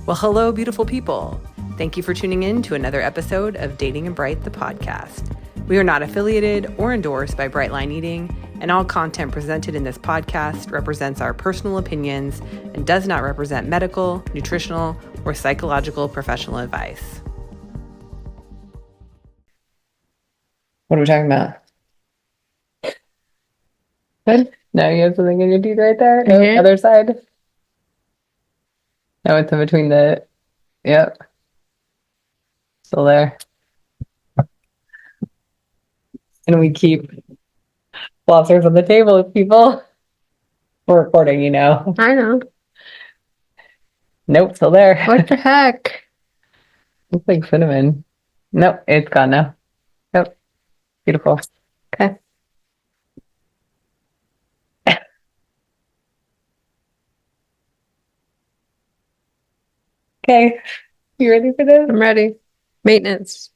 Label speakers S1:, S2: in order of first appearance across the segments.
S1: Well, hello, beautiful people. Thank you for tuning in to another episode of Dating and Bright, the podcast. We are not affiliated or endorsed by Brightline Eating, and all content presented in this podcast represents our personal opinions and does not represent medical, nutritional, or psychological professional advice.
S2: What are we talking about? Good? No, you have something in your teeth right there? No,
S3: Mhm.
S2: other side? No, it's in between the... Yep. Still there. And we keep flossers on the table with people. We're recording, you know.
S3: I know.
S2: Nope, still there.
S3: What the heck?
S2: Looks like cinnamon. Nope, it's gone now. Yep. Beautiful.
S3: Okay.
S2: Okay. You ready for this?
S3: I'm ready. Maintenance.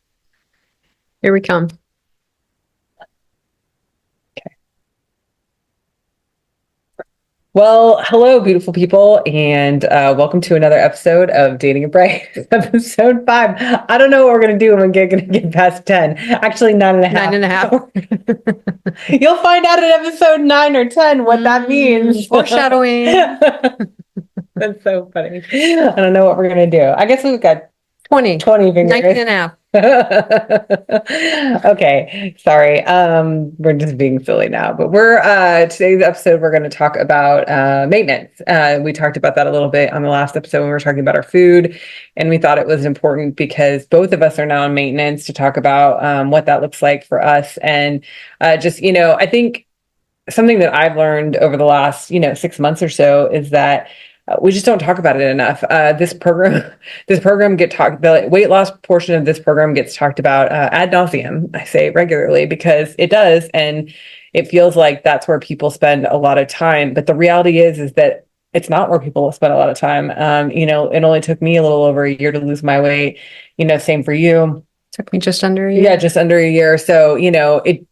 S3: Here we come.
S2: Well, hello, beautiful people, and welcome to another episode of Dating and Bright, episode 5. I don't know what we're going to do when we're going to get past 10. Actually, 9.5. You'll find out in episode 9 or 10 what that means.
S3: Foreshadowing.
S2: That's so funny. I don't know what we're going to do. I guess we've got
S3: 20
S2: fingers.
S3: 19 and a half.
S2: Okay, sorry. We're just being silly now, but today's episode we're going to talk about maintenance. We talked about that a little bit on the last episode when we were talking about our food, and we thought it was important because both of us are now in maintenance to talk about what that looks like for us. And I think something that I've learned over the last 6 months or so is that we just don't talk about it enough. The weight loss portion of this program gets talked about ad nauseum. I say it regularly because it does, and it feels like that's where people spend a lot of time. But the reality is that it's not where people spend a lot of time. It only took me a little over a year to lose my weight. Same for you.
S3: Took me just under a year.
S2: Yeah, just under a year. So even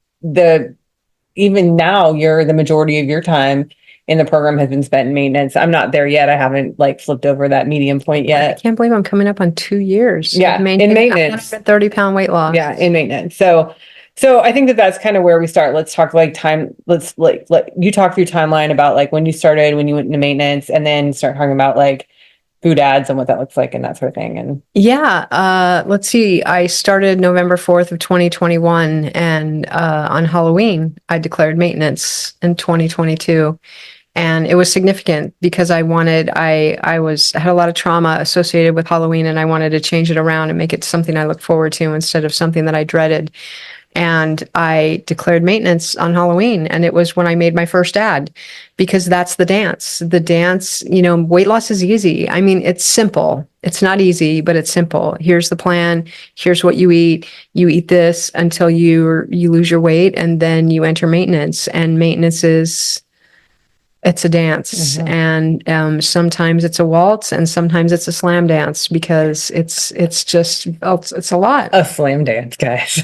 S2: now, the majority of your time in the program has been spent in maintenance. I'm not there yet. I haven't flipped over that medium point yet.
S3: I can't believe I'm coming up on 2 years.
S2: Yeah, in maintenance.
S3: 130-pound weight loss.
S2: Yeah, in maintenance. So I think that's kind of where we start. Let's talk time. Let's let you talk through timeline about when you started, when you went into maintenance, and then start talking about food ads and what that looks like and that sort of thing. And
S3: yeah, let's see. I started November 4th of 2021, and on Halloween, I declared maintenance in 2022. And it was significant because I had a lot of trauma associated with Halloween, and I wanted to change it around and make it something I looked forward to instead of something that I dreaded. And I declared maintenance on Halloween, and it was when I made my first ad, because that's the dance. The dance, weight loss is easy. I mean, it's simple. It's not easy, but it's simple. Here's the plan. Here's what you eat. You eat this until you lose your weight, and then you enter maintenance. And maintenance it's a dance.
S2: Mhm.
S3: And sometimes it's a waltz, and sometimes it's a slam dance, because it's a lot.
S2: A slam dance, guys.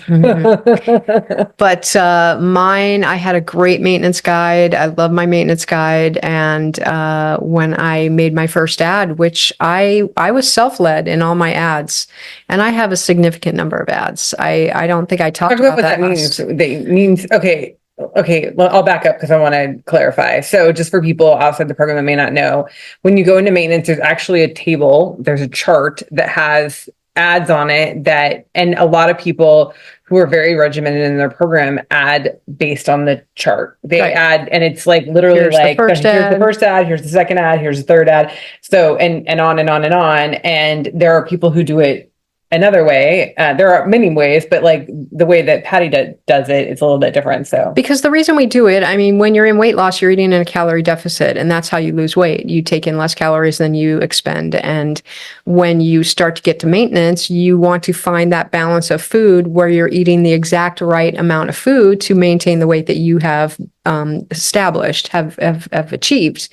S3: But I had a great maintenance guide. I love my maintenance guide. And when I made my first ad, which I was self-led in all my ads, and I have a significant number of ads. I don't think I talked about
S2: what that means. Okay, well, I'll back up because I want to clarify. So just for people outside the program that may not know, when you go into maintenance, there's actually a table, there's a chart that has ads on it and a lot of people who are very regimented in their program add based on the chart. They add, and it's literally
S3: here's the first
S2: ad, here's the second ad, here's the third ad. So, and on and on and on. And there are people who do it another way. There are many ways, but the way that Patty does it, it's a little bit different. So
S3: because the reason we do it, I mean, when you're in weight loss, you're eating in a calorie deficit, and that's how you lose weight. You take in less calories than you expend. And when you start to get to maintenance, you want to find that balance of food where you're eating the exact right amount of food to maintain the weight that you have established, have achieved.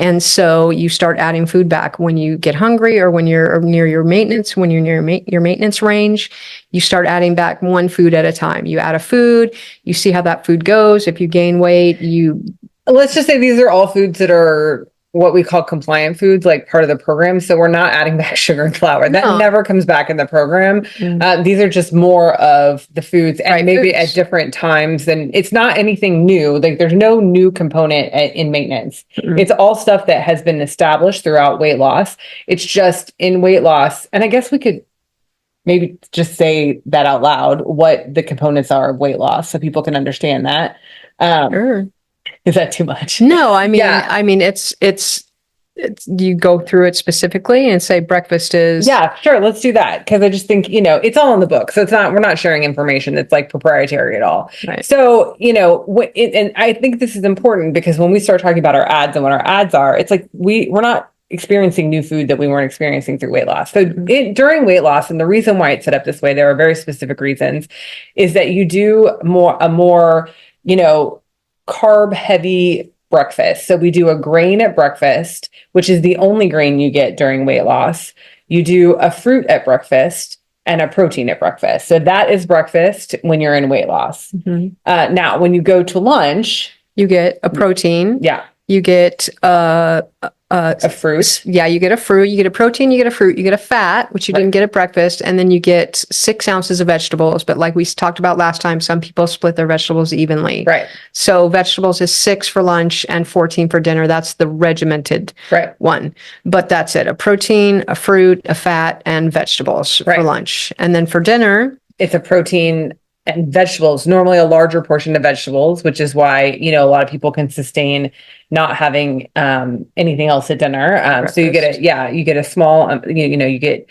S3: And so you start adding food back when you get hungry, or when you're near your maintenance, when you're near your maintenance range, you start adding back one food at a time. You add a food, you see how that food goes. If you gain weight,
S2: let's just say these are all foods that are what we call compliant foods, like part of the program. So we're not adding back sugar and flour. That
S3: No.
S2: never comes back in the program. These are just more of the foods, and
S3: Right,
S2: maybe
S3: foods.
S2: at different times. And it's not anything new. Like there's no new component in maintenance. It's all stuff that has been established throughout weight loss. It's just in weight loss. And I guess we could maybe just say that out loud, what the components are of weight loss so people can understand that.
S3: Sure.
S2: Is that too much?
S3: No, I mean,
S2: Yeah.
S3: it's you go through it specifically and say breakfast is.
S2: Yeah, sure. Let's do that. Cause I just think, it's all in the book. So we're not sharing information that's like proprietary at all.
S3: Right.
S2: So, and I think this is important because when we start talking about our ads and what our ads are, it's like, we're not experiencing new food that we weren't experiencing through weight loss. So during weight loss, and the reason why it's set up this way, there are very specific reasons, is that you do a more, carb heavy breakfast. So we do a grain at breakfast, which is the only grain you get during weight loss. You do a fruit at breakfast and a protein at breakfast. So that is breakfast when you're in weight loss. Now, when you go to lunch,
S3: You get a protein.
S2: yeah,
S3: You get
S2: a fruit.
S3: Yeah, you get a fruit, you get a protein, you get a fruit, you get a fat, which you didn't get at breakfast, and then you get 6 ounces of vegetables. But like we talked about last time, some people split their vegetables evenly.
S2: Right,
S3: So vegetables is 6 for lunch and 14 for dinner. That's the regimented
S2: right.
S3: one. But that's it. A protein, a fruit, a fat, and vegetables for
S2: Right.
S3: lunch. And then for dinner,
S2: It's a protein and vegetables, normally a larger portion of vegetables, which is why, a lot of people can sustain not having anything else at dinner. So you get you get a small, you get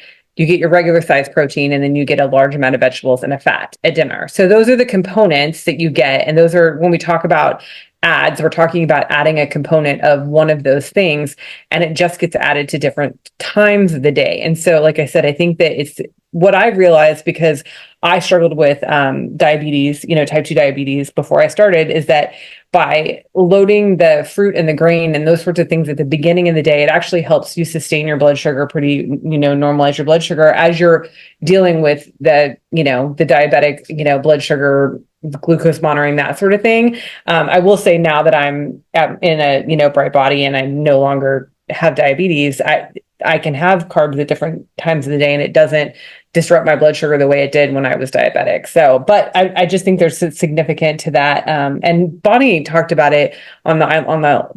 S2: your regular size protein, and then you get a large amount of vegetables and a fat at dinner. So those are the components that you get. And those are, when we talk about ads, we're talking about adding a component of one of those things, and it just gets added to different times of the day. And so, like I said, I think that it's what I realized, because I struggled with diabetes, type 2 diabetes before I started, is that by loading the fruit and the grain and those sorts of things at the beginning of the day, it actually helps you sustain your blood sugar normalize your blood sugar as you're dealing with the diabetic, blood sugar, glucose monitoring, that sort of thing. I will say, now that I'm in a bright body and I no longer have diabetes, I can have carbs at different times of the day, and it doesn't disrupt my blood sugar the way it did when I was diabetic. So, but I just think there's significant to that. And Bonnie talked about it on the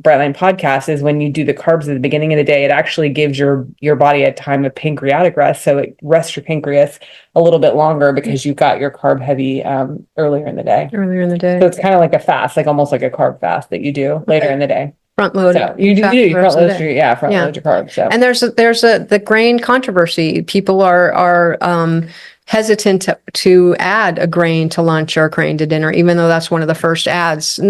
S2: Brightline podcast, is when you do the carbs at the beginning of the day, it actually gives your body a time of pancreatic rest. So it rests your pancreas a little bit longer because you got your carb heavy earlier in the day.
S3: earlier in the day,
S2: So it's kind of like a fast, like almost like a carb fast that you do later in the day.
S3: front load.
S2: So you front load your carbs. So.
S3: And there's the grain controversy. People are hesitant to add a grain to lunch or a grain to dinner, even though that's one of the first ads,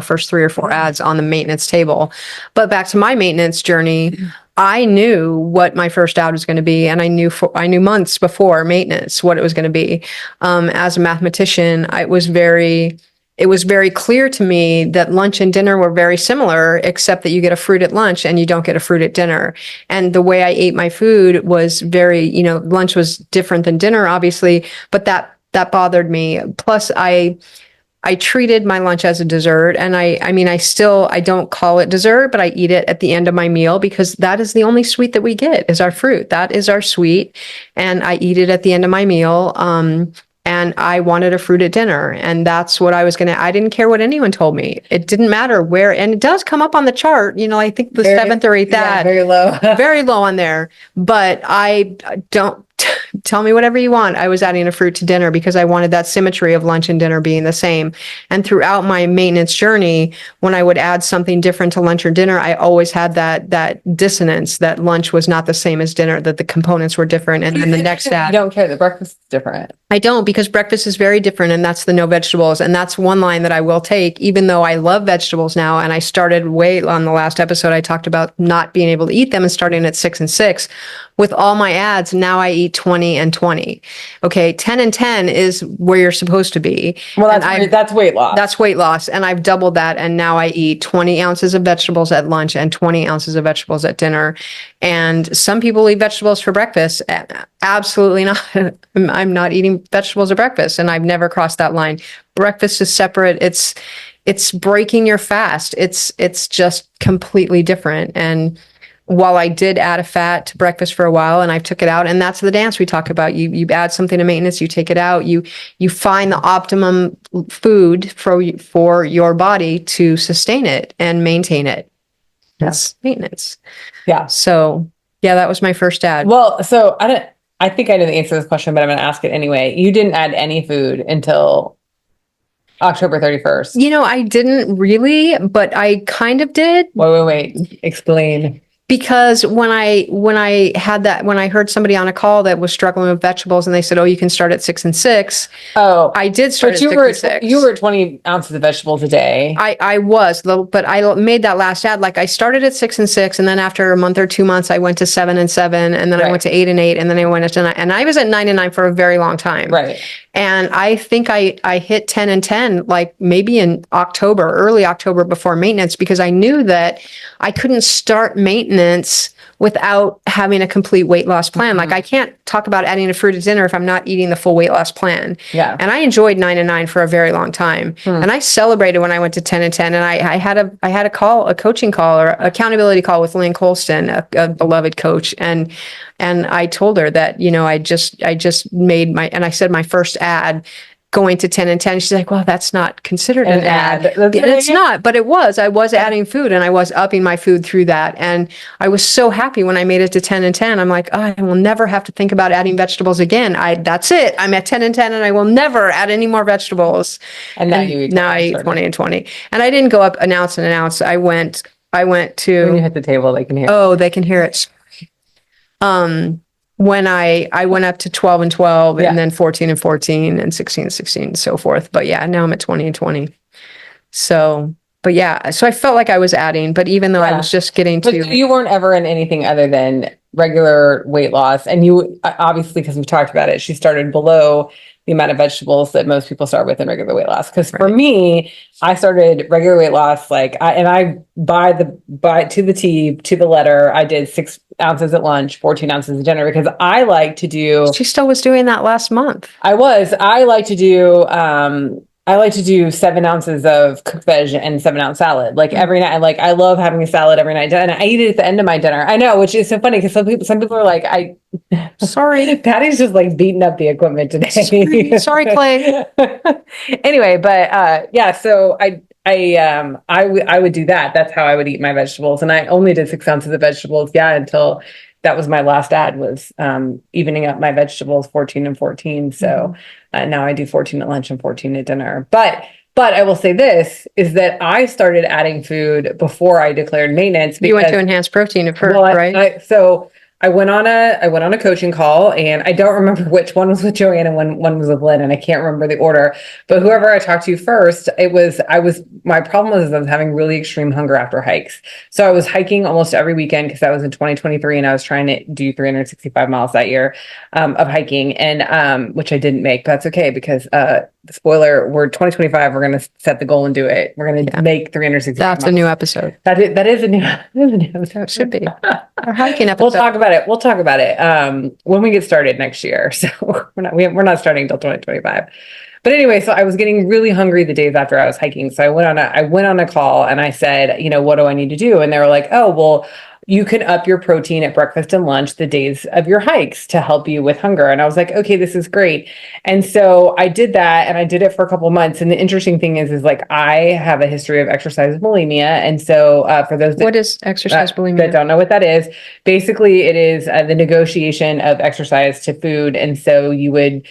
S3: first 3 or 4 ads on the maintenance table. But back to my maintenance journey, I knew what my first ad was going to be, and I knew months before maintenance what it was going to be. As a mathematician, it was very clear to me that lunch and dinner were very similar, except that you get a fruit at lunch and you don't get a fruit at dinner. And the way I ate my food was very, lunch was different than dinner, obviously, but that bothered me. Plus, I treated my lunch as a dessert, and I don't call it dessert, but I eat it at the end of my meal, because that is the only sweet that we get, is our fruit. That is our sweet, and I eat it at the end of my meal. And I wanted a fruit at dinner, and that's what I didn't care what anyone told me. It didn't matter where, and it does come up on the chart, I think the 7th or 8th ad,
S2: very low,
S3: very low on there, but I don't, tell me whatever you want. I was adding a fruit to dinner because I wanted that symmetry of lunch and dinner being the same. And throughout my maintenance journey, when I would add something different to lunch or dinner, I always had that dissonance, that lunch was not the same as dinner, that the components were different. And then the next ad,
S2: you don't care, the breakfast is different.
S3: I don't, because breakfast is very different, and that's the no vegetables. And that's one line that I will take, even though I love vegetables now. And I started on the last episode, I talked about not being able to eat them and starting at 6 and 6. With all my ads, now I eat 20 and 20. Okay, 10 and 10 is where you're supposed to be.
S2: Well, that's weight loss.
S3: That's weight loss. And I've doubled that. And now I eat 20 ounces of vegetables at lunch and 20 ounces of vegetables at dinner. And some people eat vegetables for breakfast. Absolutely not. I'm not eating vegetables at breakfast, and I've never crossed that line. Breakfast is separate. it's breaking your fast. It's just completely different. And while I did add a fat to breakfast for a while and I took it out, and that's the dance we talk about. You add something to maintenance, you take it out, you find the optimum food for your body to sustain it and maintain it. That's maintenance.
S2: Yeah.
S3: So yeah, that was my first ad.
S2: Well, so I think I know the answer to this question, but I'm going to ask it anyway. You didn't add any food until October 31st.
S3: You know, I didn't really, but I kind of did.
S2: Wait. Explain.
S3: Because when I heard somebody on a call that was struggling with vegetables and they said, "Oh, you can start at 6 and 6."
S2: Oh,
S3: I did start
S2: but
S3: at 6 and 6.
S2: you were at 20 ounces of vegetables a day.
S3: I was, but I made that last ad. Like I started at 6 and 6, and then after a month or 2 months, I went to 7 and 7, and then I went to 8 and 8, and then I went to 9, and I was at 9 and 9 for a very long time.
S2: Right.
S3: And I think I hit 10 and 10, like maybe in October, early October before maintenance, because I knew that I couldn't start maintenance without having a complete weight loss plan. Like I can't talk about adding a fruit at dinner if I'm not eating the full weight loss plan.
S2: Yeah.
S3: And I enjoyed 9 and 9 for a very long time. And I celebrated when I went to 10 and 10. And I had a coaching call or accountability call with Lynn Colston, a beloved coach. And I told her that, you know, I just made and I said my first ad going to 10 and 10. She's like, well, that's not considered an ad. It's not, but it was. I was adding food and I was upping my food through that. And I was so happy when I made it to 10 and 10. I'm like, oh, I will never have to think about adding vegetables again. That's it. I'm at 10 and 10 and I will never add any more vegetables.
S2: And now
S3: I eat 20 and 20. And I didn't go up an ounce and an ounce. I went to.
S2: When you hit the table, they can hear.
S3: Oh, they can hear it. When I went up to 12 and 12 and then 14 and 14 and 16 and 16 and so forth. But yeah, now I'm at 20 and 20. So, but yeah, so I felt like I was adding, but even though I was just getting
S2: But you weren't ever in anything other than regular weight loss. And you obviously, because we've talked about it, she started below the amount of vegetables that most people start with in regular weight loss. Because for me, I started regular weight loss, I by to the T, to the letter, I did 6 ounces at lunch, 14 ounces at dinner, because I like to do.
S3: She still was doing that last month.
S2: I like to do 7 ounces of cooked veg and 7-ounce salad. Like every night, I love having a salad every night, and I eat it at the end of my dinner. I know, which is so funny because some people are like,
S3: sorry,
S2: Patty's just like beating up the equipment today.
S3: Sorry, Clay.
S2: Anyway, but yeah, so I would do that. That's how I would eat my vegetables, and I only did 6 ounces of vegetables. Yeah, until that was my last ad, was evening up my vegetables, 14 and 14. So now I do 14 at lunch and 14 at dinner. But I will say this is that I started adding food before I declared maintenance.
S3: You went to Enhanced Protein at first, right?
S2: So I went on a coaching call, and I don't remember which one was with Joanne and one was with Lynn, and I can't remember the order, but whoever I talked to first, my problem was I was having really extreme hunger after hikes. So I was hiking almost every weekend because that was in 2023 and I was trying to do 365 miles that year of hiking, and which I didn't make, but that's okay because spoiler, we're 2025, we're going to set the goal and do it. We're going to make 365
S3: That's
S2: miles.
S3: a new episode.
S2: That is a new episode.
S3: It should be. Our hiking episode.
S2: We'll talk about it when we get started next year. So we're not starting until 2025. But anyway, so I was getting really hungry the days after I was hiking. So I went on a call and I said, you know, what do I need to do? And they were like, oh, well, you can up your protein at breakfast and lunch the days of your hikes to help you with hunger. And I was like, okay, this is great. And so I did that, and I did it for a couple of months. And the interesting thing is like, I have a history of exercise bulimia. And so for those
S3: what is exercise bulimia?
S2: That don't know what that is, basically it is the negotiation of exercise to food. And so you would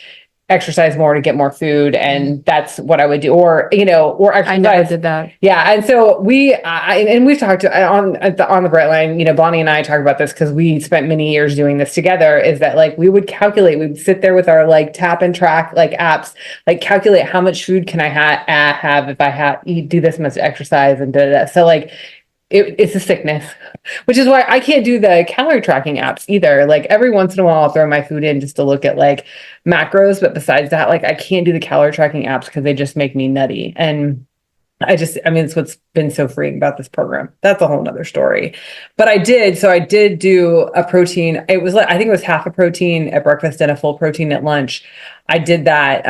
S2: exercise more to get more food, and that's what I would do, or exercise.
S3: I never did that.
S2: Yeah, and so we've talked on the Brightline. Bonnie and I talk about this because we spent many years doing this together. Is that like we would sit there with our like tap and track like apps, like calculate how much food can I have if I do this much exercise and da da. So like. It's a sickness, which is why I can't do the calorie tracking apps either. Like every once in a while I'll throw my food in just to look at like macros. But besides that, like I can't do the calorie tracking apps because they just make me nutty. And it's what's been so freeing about this program. That's a whole nother story. But I did do a protein. It was I think it was half a protein at breakfast and a full protein at lunch. I did that.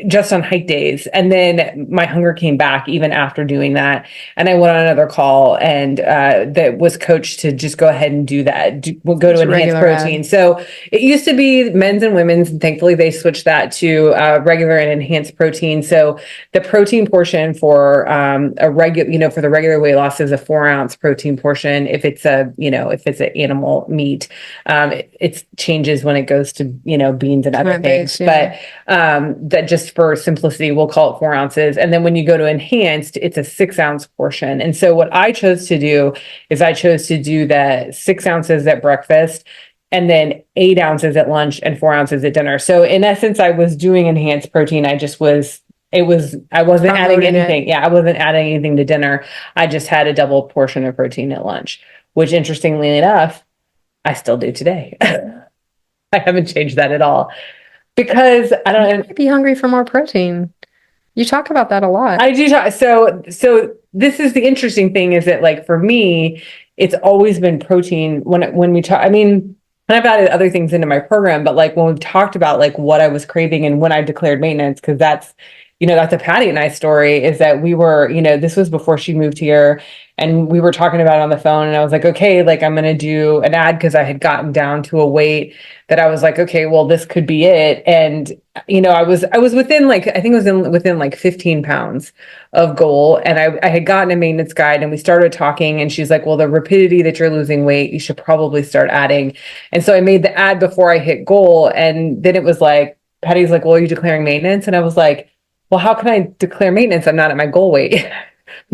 S2: just on hike days. And then my hunger came back even after doing that. And I went on another call and that was coached to just go ahead and do that. We'll go to
S3: Just
S2: enhanced
S3: regular
S2: protein. So it used to be men's and women's, and thankfully they switched that to regular and enhanced protein. So the protein portion for a regular, for the regular weight loss is a 4-ounce protein portion. If it's if it's an animal meat, it changes when it goes to, beans and other things.
S3: Plant-based, yeah.
S2: But that just for simplicity, we'll call it 4 ounces. And then when you go to enhanced, it's a 6-ounce portion. And so what I chose to do is the 6 ounces at breakfast and then 8 ounces at lunch and 4 ounces at dinner. So in essence, I was doing enhanced protein. I wasn't adding anything. Yeah, I wasn't adding anything to dinner. I just had a double portion of protein at lunch, which interestingly enough, I still do today. I haven't changed that at all. Because I don't know.
S3: Be hungry for more protein. You talk about that a lot.
S2: I do talk. So this is the interesting thing is that like for me, it's always been protein when we talk. I mean, and I've added other things into my program, but like when we've talked about like what I was craving and when I declared maintenance, because that's a Patty and I story is that we were, this was before she moved here and we were talking about it on the phone and I was like, okay, like I'm going to do an ad because I had gotten down to a weight that I was like, okay, well, this could be it. And, I was within like, I think it was within like 15 pounds of goal. And I had gotten a maintenance guide and we started talking and she's like, well, the rapidity that you're losing weight, you should probably start adding. And so I made the ad before I hit goal. And then it was like, Patty's like, well, are you declaring maintenance? And I was like, well, how can I declare maintenance? I'm not at my goal weight.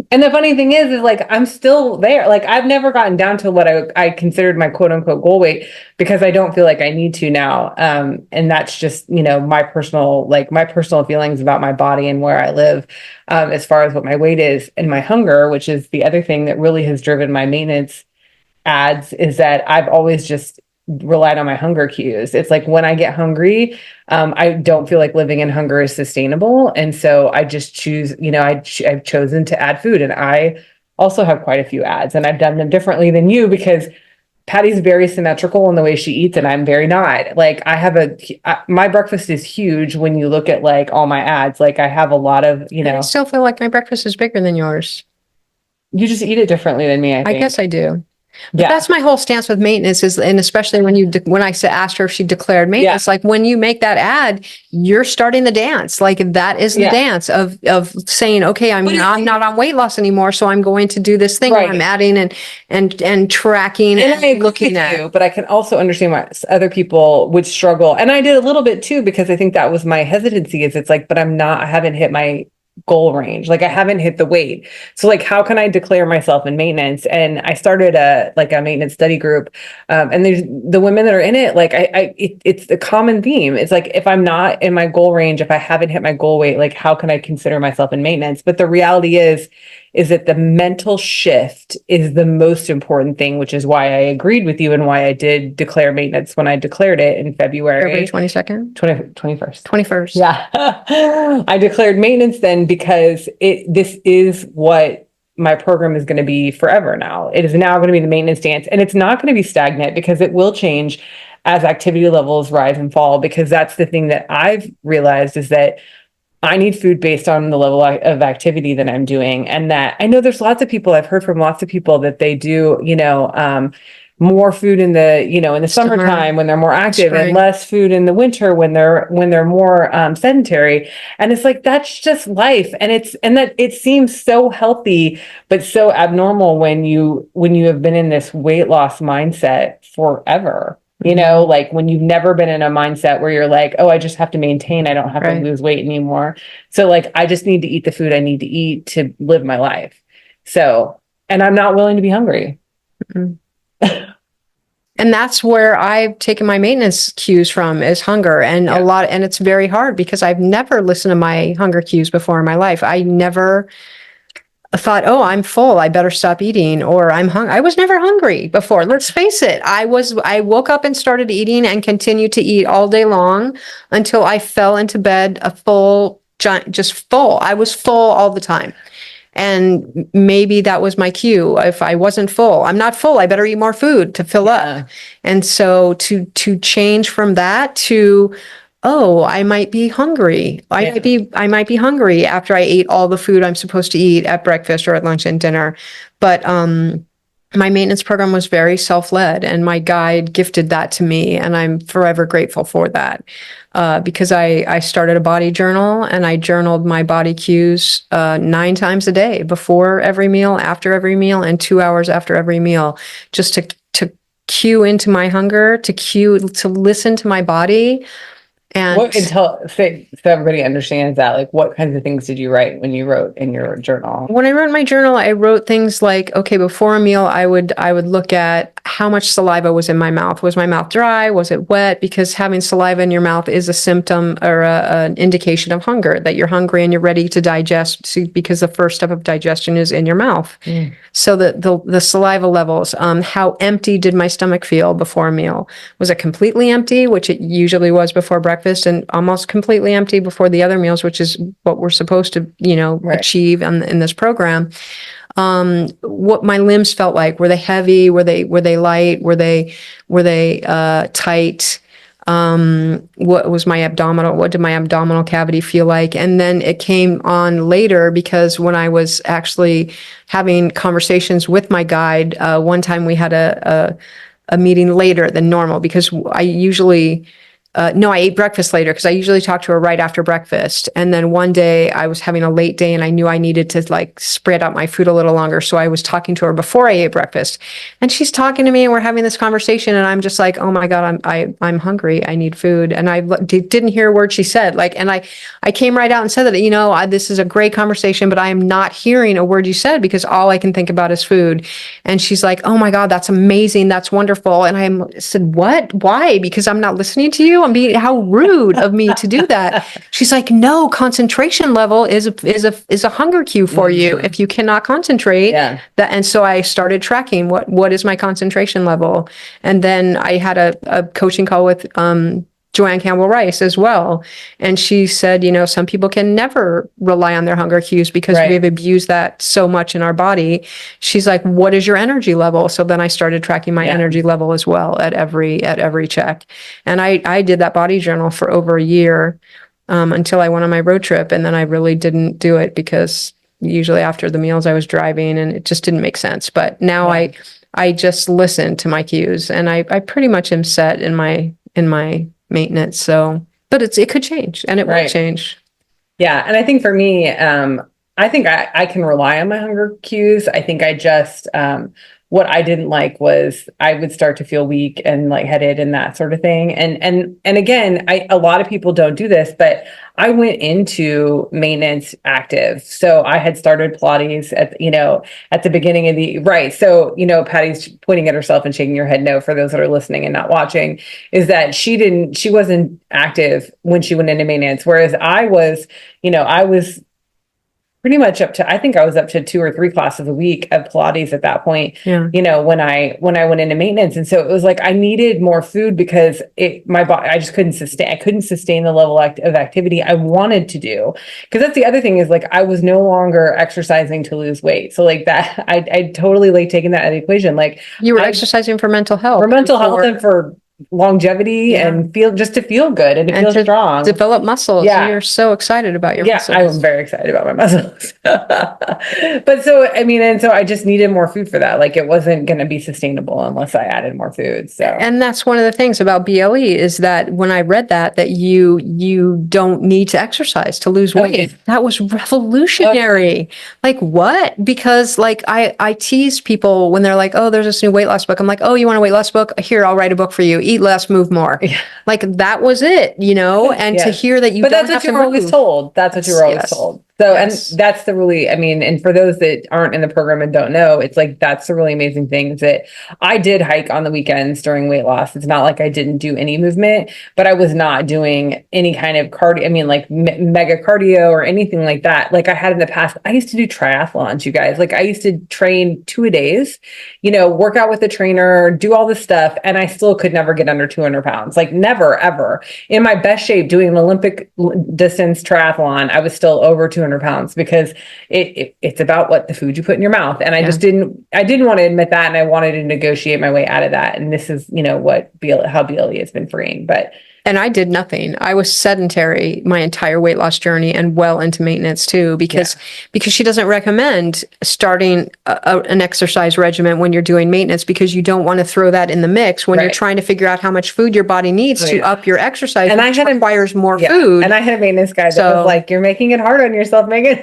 S2: And the funny thing is like, I'm still there. Like I've never gotten down to what I considered my quote unquote goal weight because I don't feel like I need to now. And that's just, my personal feelings about my body and where I live, as far as what my weight is and my hunger, which is the other thing that really has driven my maintenance ads is that I've always just relied on my hunger cues. It's like when I get hungry, I don't feel like living in hunger is sustainable. And so I just choose, I've chosen to add food. And I also have quite a few ads and I've done them differently than you because Patty's very symmetrical in the way she eats and I'm very not. Like my breakfast is huge when you look at like all my ads. Like I have a lot of,
S3: I still feel like my breakfast is bigger than yours.
S2: You just eat it differently than me, I think.
S3: I guess I do. But
S2: Yeah.
S3: that's my whole stance with maintenance is, and especially when I asked her if she declared maintenance, like when you make that ad, you're starting the dance. Like that is the dance of saying, okay, I'm not on weight loss anymore. So I'm going to do this thing where I'm adding and tracking
S2: And I
S3: looking at
S2: you, but I can also understand why other people would struggle. And I did a little bit too, because I think that was my hesitancy is it's like, but I haven't hit my goal range. Like I haven't hit the weight. So like, how can I declare myself in maintenance? And I started a maintenance study group. And there's the women that are in it, like it's the common theme. It's like, if I'm not in my goal range, if I haven't hit my goal weight, like how can I consider myself in maintenance? But the reality is that the mental shift is the most important thing, which is why I agreed with you and why I did declare maintenance when I declared it in February.
S3: 22nd?
S2: 21st.
S3: 21st.
S2: Yeah. I declared maintenance then because this is what my program is going to be forever now. It is now going to be the maintenance dance and it's not going to be stagnant because it will change as activity levels rise and fall, because that's the thing that I've realized is that I need food based on the level of activity that I'm doing. And that I know there's lots of people, I've heard from lots of people that they do, more food in the summertime when they're more active and less food in the winter when they're more sedentary. And it's like, that's just life. And it seems so healthy, but so abnormal when you have been in this weight loss mindset forever. Like when you've never been in a mindset where you're like, oh, I just have to maintain. I don't have to lose weight anymore. So like, I just need to eat the food I need to eat to live my life. So, and I'm not willing to be hungry.
S3: And that's where I've taken my maintenance cues from is hunger and and it's very hard because I've never listened to my hunger cues before in my life. I never thought, oh, I'm full, I better stop eating, or I'm hungry. I was never hungry before. Let's face it. I woke up and started eating and continued to eat all day long until I fell into bed just full. I was full all the time. And maybe that was my cue. If I wasn't full, I'm not full, I better eat more food to fill up. And so to change from that to oh, I might be hungry. I might be hungry after I ate all the food I'm supposed to eat at breakfast or at lunch and dinner. But my maintenance program was very self-led, and my guide gifted that to me, and I'm forever grateful for that. Because I started a body journal, and I journaled my body cues 9 times a day, before every meal, after every meal, and 2 hours after every meal, just to cue into my hunger, to listen to my body. And
S2: so everybody understands that, like, what kinds of things did you write when you wrote in your journal?
S3: when I wrote my journal, I wrote things like, okay, before a meal, I would look at how much saliva was in my mouth. Was my mouth dry? Was it wet? Because having saliva in your mouth is a symptom or an indication of hunger, that you're hungry and you're ready to digest, because the first step of digestion is in your mouth. So the saliva levels, how empty did my stomach feel before a meal? Was it completely empty, which it usually was before breakfast, and almost completely empty before the other meals, which is what we're supposed to,
S2: Right.
S3: achieve in this program. What my limbs felt like. Were they heavy? Were they light? Were they tight? What did my abdominal cavity feel like? And then it came on later, because when I was actually having conversations with my guide, one time we had a meeting later than normal, because I usually I ate breakfast later, because I usually talk to her right after breakfast. And then one day I was having a late day, and I knew I needed to like spread out my food a little longer. So I was talking to her before I ate breakfast, and she's talking to me, and we're having this conversation, and I'm just like, oh my God, I'm hungry. I need food. And I didn't hear a word she said. And I came right out and said that, this is a great conversation, but I am not hearing a word you said, because all I can think about is food. And she's like, oh my God, that's amazing. That's wonderful. And I said, what? Why? Because I'm not listening to you? How rude of me to do that. She's like, no, concentration level is a hunger cue for you. If you cannot concentrate, and so I started tracking what is my concentration level. And then I had a coaching call with Joanne Campbell Rice as well. And she said, some people can never rely on their hunger cues, because we've abused that so much in our body. She's like, what is your energy level? So then I started tracking my energy level as well at every check. And I did that body journal for over a year, until I went on my road trip. And then I really didn't do it, because usually after the meals I was driving, and it just didn't make sense. But now I just listen to my cues, and I pretty much am set in my maintenance. So, but it could change, and it will change.
S2: Yeah. And I think for me, I think I can rely on my hunger cues. I think I just, what I didn't like was I would start to feel weak and lightheaded and that sort of thing. And again, a lot of people don't do this, but I went into maintenance active. So I had started Pilates at the beginning of the, So, Patty's pointing at herself and shaking her head no, for those that are listening and not watching, is that she wasn't active when she went into maintenance. Whereas I was pretty much I think I was up to 2 or 3 classes a week of Pilates at that point, when I went into maintenance. And so it was like, I needed more food, because my body, I couldn't sustain the level of activity I wanted to do. Because that's the other thing, is like, I was no longer exercising to lose weight. So like that, I totally taken that out of the equation. Like,
S3: you were exercising for mental health.
S2: And for longevity, and to feel good and to feel strong,
S3: develop muscles. You're so excited about your muscles.
S2: I'm very excited about my muscles. But so I just needed more food for that. Like, it wasn't going to be sustainable unless I added more food. So, and
S3: that's one of the things about BLE, is that when I read that you don't need to exercise to lose weight. That was revolutionary. Like, what? Because like I tease people when they're like, oh, there's this new weight loss book. I'm like, oh, you want a weight loss book? Here, I'll write a book for you. Eat less, move more. Like, that was it, and to hear that
S2: but that's what you were always told. That's what you were always told. So, and that's the really, and for those that aren't in the program and don't know, it's like, that's the really amazing thing, is that I did hike on the weekends during weight loss. It's not like I didn't do any movement, but I was not doing any kind of cardio, like mega cardio or anything like that. Like I had in the past, I used to do triathlons, you guys. Like, I used to train 2-a-days, work out with a trainer, do all this stuff. And I still could never get under 200 pounds, like never, ever. In my best shape doing an Olympic distance triathlon, I was still over 200 pounds, because it's about what the food you put in your mouth. And I didn't want to admit that. And I wanted to negotiate my way out of that. And this is, how BLE has been freeing. But
S3: And I did nothing. I was sedentary my entire weight loss journey and well into maintenance too, because she doesn't recommend starting an exercise regimen when you're doing maintenance, because you don't want to throw that in the mix when you're
S2: Right.
S3: trying to figure out how much food your body needs
S2: Oh,
S3: to
S2: yeah.
S3: up your exercise,
S2: And I
S3: which
S2: had a-
S3: requires more
S2: Yeah.
S3: food.
S2: And I had a maintenance guy that
S3: So-
S2: was like, you're making it hard on yourself, Megan,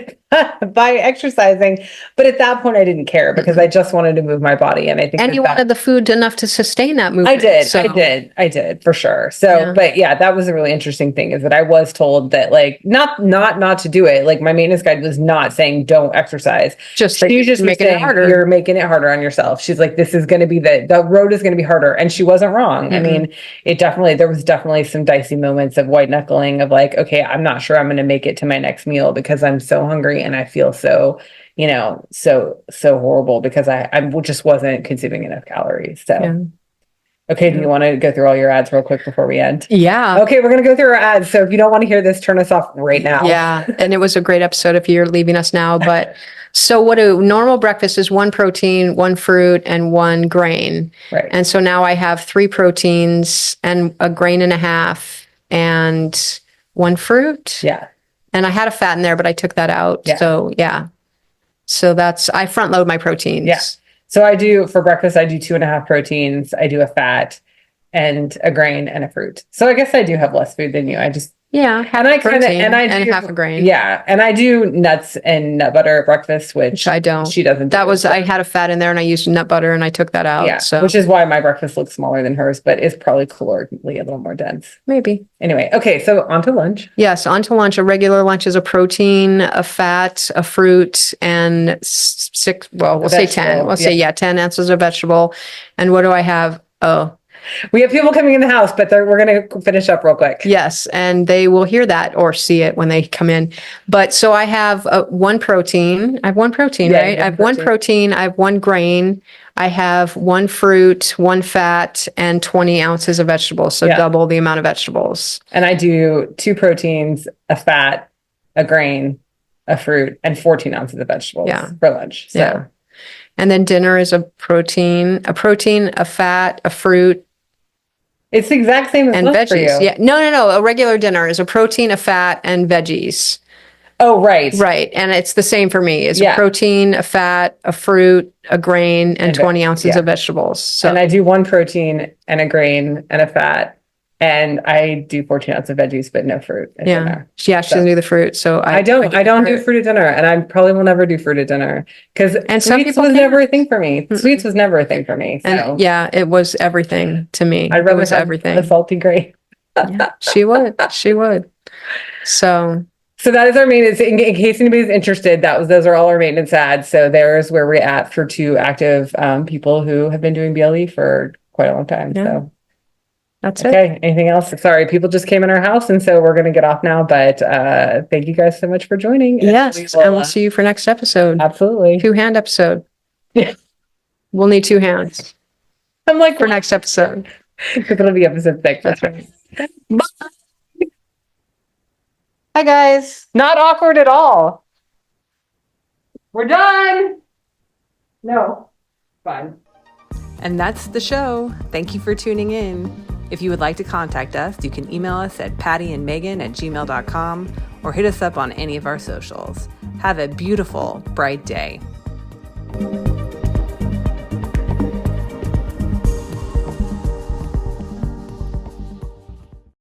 S2: by exercising. But at that point, I didn't care because I just wanted to move my body. And I think
S3: and
S2: that
S3: you wanted the food enough to sustain that movement.
S2: I did for sure. So,
S3: Yeah.
S2: but yeah, that was a really interesting thing, is that I was told that like, not to do it. Like my maintenance guide was not saying don't exercise.
S3: Just
S2: She was just
S3: making it
S2: saying,
S3: harder.
S2: you're making it harder on yourself. She's like, this is going to be the road is going to be harder. And she wasn't wrong. I
S3: Mhm.
S2: mean, there was definitely some dicey moments of white knuckling of like, okay, I'm not sure I'm going to make it to my next meal because I'm so hungry and I feel so, so horrible because I just wasn't consuming enough calories. So,
S3: Yeah.
S2: okay. Do you want to go through all your ads real quick before we end?
S3: Yeah.
S2: Okay. We're going to go through our ads. So if you don't want to hear this, turn us off right now.
S3: Yeah. And it was a great episode if you're leaving us now. But so what a normal breakfast is: 1 protein, 1 fruit, and 1 grain.
S2: Right.
S3: And so now I have 3 proteins and a grain and a half and 1 fruit.
S2: Yeah.
S3: And I had a fat in there, but I took that out.
S2: Yeah.
S3: So yeah. So I front load my proteins.
S2: Yeah. So I do for breakfast, I do 2.5 proteins. I do a fat and a grain and a fruit. So I guess I do have less food than you. I just,
S3: Yeah. Half
S2: and I
S3: a protein
S2: kind of,
S3: and half a grain.
S2: Yeah. And I do nuts and nut butter at breakfast, which
S3: Which I don't.
S2: she doesn't.
S3: That
S2: do.
S3: was, I had a fat in there and I used nut butter and I took that out.
S2: Yeah.
S3: So
S2: Which is why my breakfast looks smaller than hers, but it's probably calorically a little more dense.
S3: maybe.
S2: Anyway. Okay. So on to lunch.
S3: Yes, on to lunch. A regular lunch is a protein, a fat, a fruit, and 6, well, we'll say 10.
S2: vegetable,
S3: We'll say, 10 ounces of vegetable. And what do I have? Oh,
S2: We have people coming in the house, but we're going to finish up real quick.
S3: yes. And they will hear that or see it when they come in. But so I have 1 protein. I have 1 protein,
S2: Yeah,
S3: right?
S2: you
S3: I
S2: have
S3: have 1
S2: protein.
S3: protein. I have 1 grain. I have 1 fruit, 1 fat, and 20 ounces of vegetables. So
S2: Yeah.
S3: double the amount of vegetables.
S2: And I do 2 proteins, a fat, a grain, a fruit, and 14 ounces of vegetables for lunch. So
S3: Yeah. And then dinner is a protein, a fat, a fruit,
S2: it's the exact same as
S3: and
S2: lunch for you.
S3: veggies. Yeah. No. A regular dinner is a protein, a fat, and veggies.
S2: Oh, right.
S3: Right. And it's the same for me. It's
S2: Yeah.
S3: a protein, a fat, a fruit, a grain, and 20 ounces
S2: yeah.
S3: of vegetables. So
S2: And I do 1 protein and a grain and a fat. And I do 14 ounces of veggies, but no fruit. at
S3: yeah.
S2: dinner.
S3: She doesn't do the fruit. So
S2: I don't do fruit at dinner, and I probably will never do fruit at dinner because
S3: And some
S2: sweets
S3: people
S2: was
S3: can't.
S2: never a thing for me. Sweets was never a thing for me. So
S3: And yeah, it was everything to me.
S2: I'd
S3: It
S2: rather
S3: was
S2: have
S3: everything.
S2: the salty grain.
S3: Yeah, she would. She would. So
S2: So that is our maintenance. In case anybody's interested, those are all our maintenance ads. So there's where we're at for 2 active people who have been doing BLE for quite a long time.
S3: Yeah.
S2: So
S3: that's it.
S2: okay, anything else? Sorry, people just came in our house, and so we're going to get off now. But thank you guys so much for joining. And
S3: Yes.
S2: we will,
S3: And we'll see you for next episode.
S2: absolutely.
S3: 2-hand episode.
S2: Yeah.
S3: We'll need 2 hands
S2: I'm like,
S3: for next episode.
S2: it'll be episode 6.
S3: That's right. Hi guys.
S2: Not awkward at all. We're done. No, fine.
S1: And that's the show. Thank you for tuning in. If you would like to contact us, you can email us at pattyandmegan@gmail.com or hit us up on any of our socials. Have a beautiful, bright day.